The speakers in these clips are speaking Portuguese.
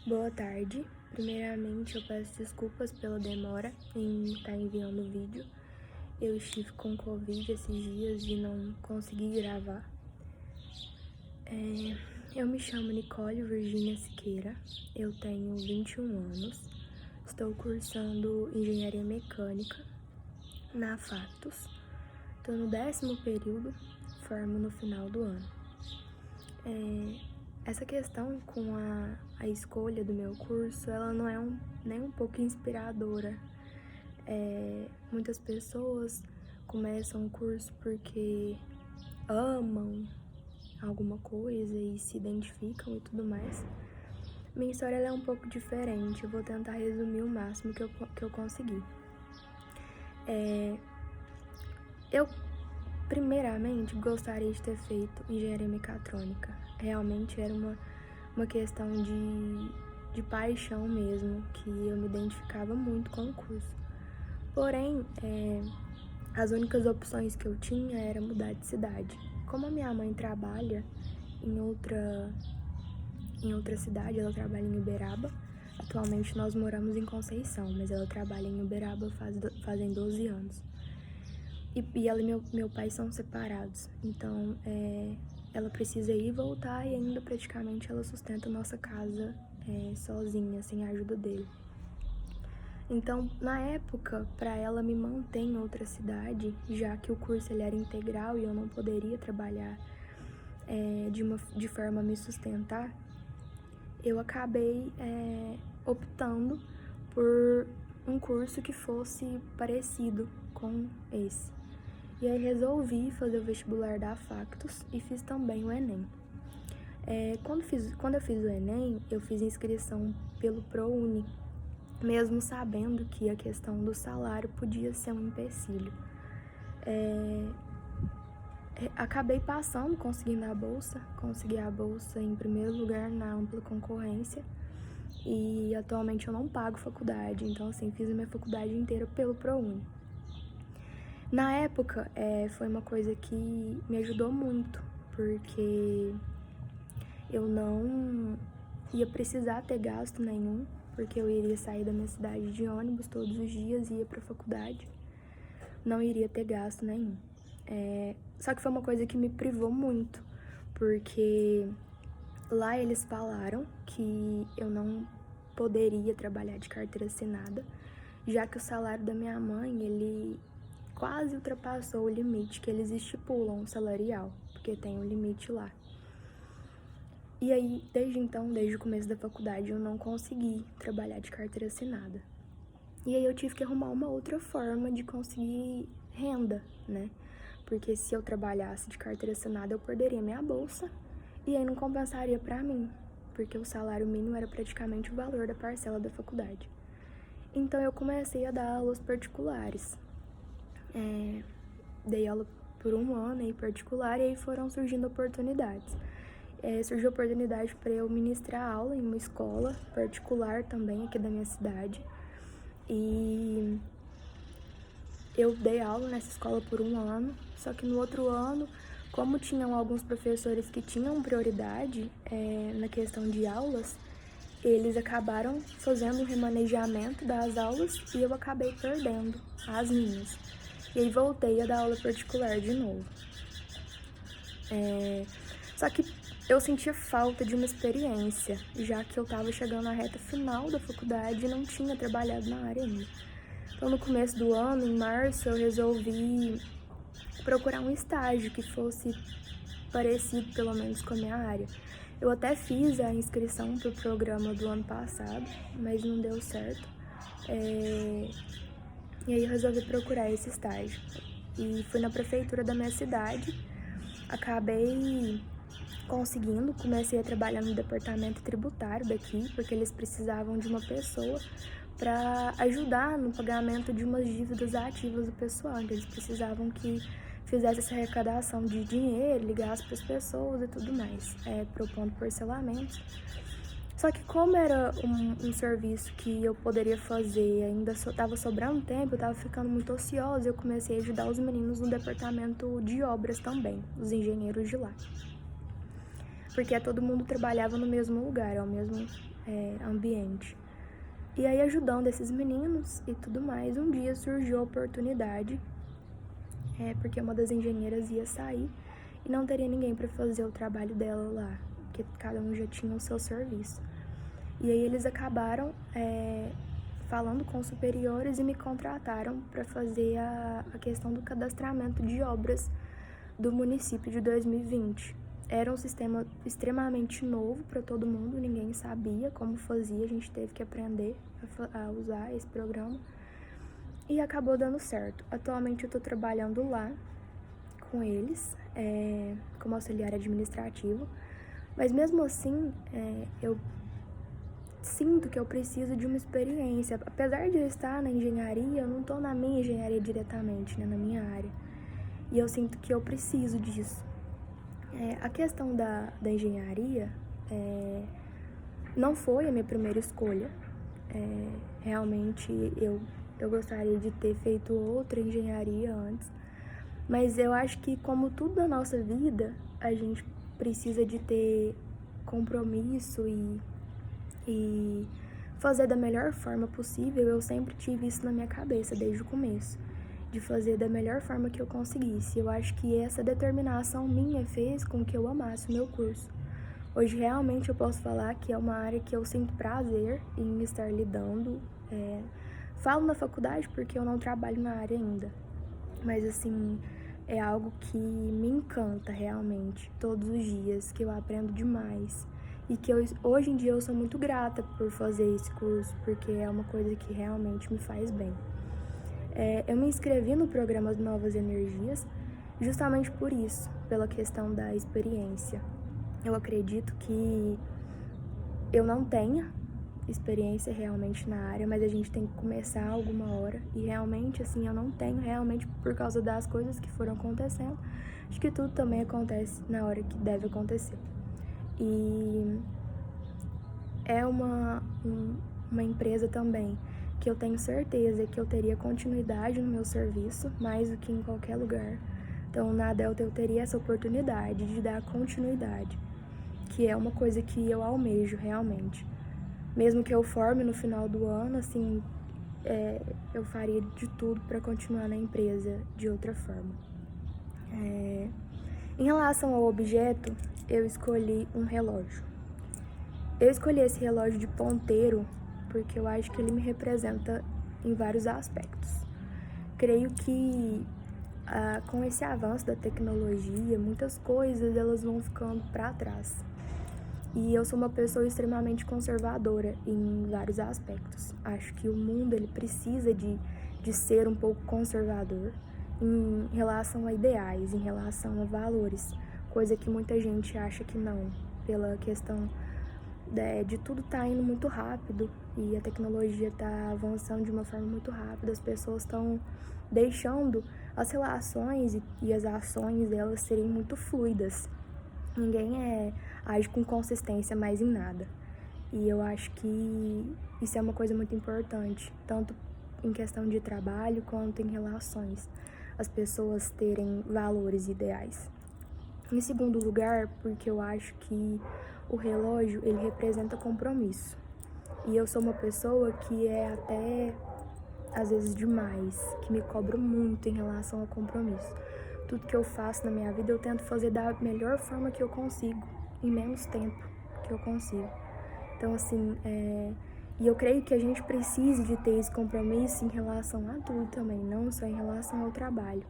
Boa tarde. Primeiramente, eu peço desculpas pela demora em estar enviando o vídeo. Eu estive com Covid esses dias e não consegui gravar. Eu me chamo Nicole Virginia Siqueira, eu tenho 21 anos, estou cursando Engenharia Mecânica na Factus. Estou no 10º período, formo no final do ano. Essa questão com a escolha do meu curso, ela não é nem um pouco inspiradora. Muitas pessoas começam o curso porque amam alguma coisa e se identificam e tudo mais. Minha história ela é um pouco diferente, eu vou tentar resumir o máximo que eu conseguir. Eu, primeiramente, gostaria de ter feito engenharia mecatrônica. Realmente era uma questão de paixão mesmo, que eu me identificava muito com o curso. Porém, as únicas opções que eu tinha era mudar de cidade. Como a minha mãe trabalha em outra cidade, ela trabalha em Uberaba. Atualmente nós moramos em Conceição, mas ela trabalha em Uberaba fazem 12 anos. E ela e meu pai são separados, então ela precisa ir e voltar e ainda praticamente ela sustenta a nossa casa sozinha, sem a ajuda dele. Então, na época, para ela me manter em outra cidade, já que o curso ele era integral e eu não poderia trabalhar de forma a me sustentar, eu acabei optando por um curso que fosse parecido com esse. E aí resolvi fazer o vestibular da Factus e fiz também o Enem. Quando eu fiz o Enem, eu fiz inscrição pelo ProUni, mesmo sabendo que a questão do salário podia ser um empecilho. Acabei passando, conseguindo a bolsa, consegui a bolsa em primeiro lugar na ampla concorrência e atualmente eu não pago faculdade, então assim, fiz a minha faculdade inteira pelo ProUni. Na época, foi uma coisa que me ajudou muito, porque eu não ia precisar ter gasto nenhum, porque eu iria sair da minha cidade de ônibus todos os dias e ia pra faculdade. Não iria ter gasto nenhum. Só que foi uma coisa que me privou muito, porque lá eles falaram que eu não poderia trabalhar de carteira assinada, já que o salário da minha mãe, ele quase ultrapassou o limite que eles estipulam salarial, porque tem um limite lá. E aí, desde o começo da faculdade, eu não consegui trabalhar de carteira assinada. E aí eu tive que arrumar uma outra forma de conseguir renda, né? Porque se eu trabalhasse de carteira assinada, eu perderia minha bolsa e aí não compensaria pra mim, porque o salário mínimo era praticamente o valor da parcela da faculdade. Então eu comecei a dar aulas particulares. Dei aula por um ano em particular e aí foram surgindo oportunidades. Surgiu a oportunidade para eu ministrar aula em uma escola particular também aqui da minha cidade. E eu dei aula nessa escola por um ano, só que no outro ano, como tinham alguns professores que tinham prioridade na questão de aulas, eles acabaram fazendo um remanejamento das aulas e eu acabei perdendo as minhas. E aí voltei a dar aula particular de novo. Só que eu sentia falta de uma experiência, já que eu estava chegando na reta final da faculdade e não tinha trabalhado na área ainda. Então, no começo do ano, em março, eu resolvi procurar um estágio que fosse parecido, pelo menos, com a minha área. Eu até fiz a inscrição para o programa do ano passado, mas não deu certo. E aí eu resolvi procurar esse estágio. E fui na prefeitura da minha cidade, acabei conseguindo, comecei a trabalhar no departamento tributário daqui, porque eles precisavam de uma pessoa para ajudar no pagamento de umas dívidas ativas do pessoal. Então, eles precisavam que fizesse essa arrecadação de dinheiro, ligasse para as pessoas e tudo mais, propondo parcelamentos. Só que como era um serviço que eu poderia fazer, ainda estava sobrando tempo, eu estava ficando muito ociosa, eu comecei a ajudar os meninos no departamento de obras também, os engenheiros de lá. porque todo mundo trabalhava no mesmo lugar, é o mesmo ambiente. E aí, ajudando esses meninos e tudo mais, um dia surgiu a oportunidade, porque uma das engenheiras ia sair e não teria ninguém para fazer o trabalho dela lá, porque cada um já tinha o seu serviço. E aí eles acabaram falando com os superiores e me contrataram para fazer a questão do cadastramento de obras do município de 2020. Era um sistema extremamente novo para todo mundo, ninguém sabia como fazia, a gente teve que aprender a usar esse programa e acabou dando certo. Atualmente eu estou trabalhando lá com eles, como auxiliar administrativo, mas mesmo assim eu sinto que eu preciso de uma experiência. Apesar de eu estar na engenharia, eu não estou na minha engenharia diretamente, né, na minha área. E eu sinto que eu preciso disso. A questão da engenharia não foi a minha primeira escolha. Realmente eu gostaria de ter feito outra engenharia antes. Mas eu acho que, como tudo na nossa vida, a gente precisa de ter compromisso e fazer da melhor forma possível. Eu sempre tive isso na minha cabeça desde o começo, de fazer da melhor forma que eu conseguisse. Eu acho que essa determinação minha fez com que eu amasse o meu curso. Hoje realmente eu posso falar que é uma área que eu sinto prazer em estar lidando. Falo na faculdade porque eu não trabalho na área ainda, mas assim, é algo que me encanta realmente, todos os dias, que eu aprendo demais. E que hoje em dia eu sou muito grata por fazer esse curso, porque é uma coisa que realmente me faz bem. Eu me inscrevi no programa Novas Energias justamente por isso, pela questão da experiência. Eu acredito que eu não tenha experiência realmente na área, mas a gente tem que começar alguma hora. E realmente, assim, eu não tenho realmente por causa das coisas que foram acontecendo. Acho que tudo também acontece na hora que deve acontecer. E é uma empresa também que eu tenho certeza que eu teria continuidade no meu serviço, mais do que em qualquer lugar. Então, na Delta eu teria essa oportunidade de dar continuidade, que é uma coisa que eu almejo realmente. Mesmo que eu forme no final do ano, assim, eu faria de tudo para continuar na empresa de outra forma. Em relação ao objeto, eu escolhi um relógio. Eu escolhi esse relógio de ponteiro porque eu acho que ele me representa em vários aspectos. Creio que com esse avanço da tecnologia, muitas coisas elas vão ficando para trás. E eu sou uma pessoa extremamente conservadora em vários aspectos. Acho que o mundo ele precisa de ser um pouco conservador em relação a ideais, em relação a valores, coisa que muita gente acha que não, pela questão de tudo tá indo muito rápido e a tecnologia tá avançando de uma forma muito rápida, as pessoas estão deixando as relações e as ações delas serem muito fluidas. Ninguém age com consistência mais em nada. E eu acho que isso é uma coisa muito importante, tanto em questão de trabalho quanto em relações, as pessoas terem valores ideais. Em segundo lugar, porque eu acho que o relógio, ele representa compromisso. E eu sou uma pessoa que é até, às vezes, demais, que me cobro muito em relação ao compromisso. Tudo que eu faço na minha vida, eu tento fazer da melhor forma que eu consigo, em menos tempo que eu consigo. Então, assim, e eu creio que a gente precisa de ter esse compromisso em relação a tudo também, não só em relação ao trabalho,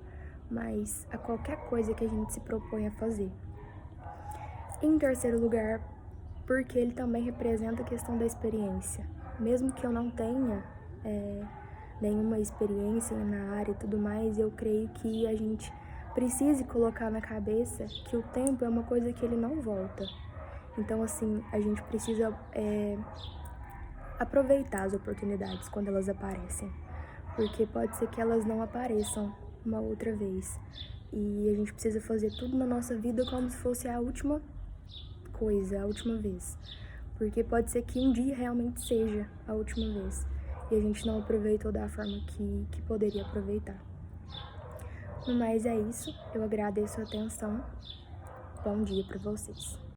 mas a qualquer coisa que a gente se propõe a fazer. Em terceiro lugar, porque ele também representa a questão da experiência. Mesmo que eu não tenha nenhuma experiência na área e tudo mais, eu creio que a gente precise colocar na cabeça que o tempo é uma coisa que ele não volta. Então, assim, a gente precisa aproveitar as oportunidades quando elas aparecem, porque pode ser que elas não apareçam uma outra vez. E a gente precisa fazer tudo na nossa vida como se fosse a última coisa, a última vez. Porque pode ser que um dia realmente seja a última vez e a gente não aproveitou da forma que poderia aproveitar. No mais é isso, eu agradeço a atenção. Bom dia para vocês.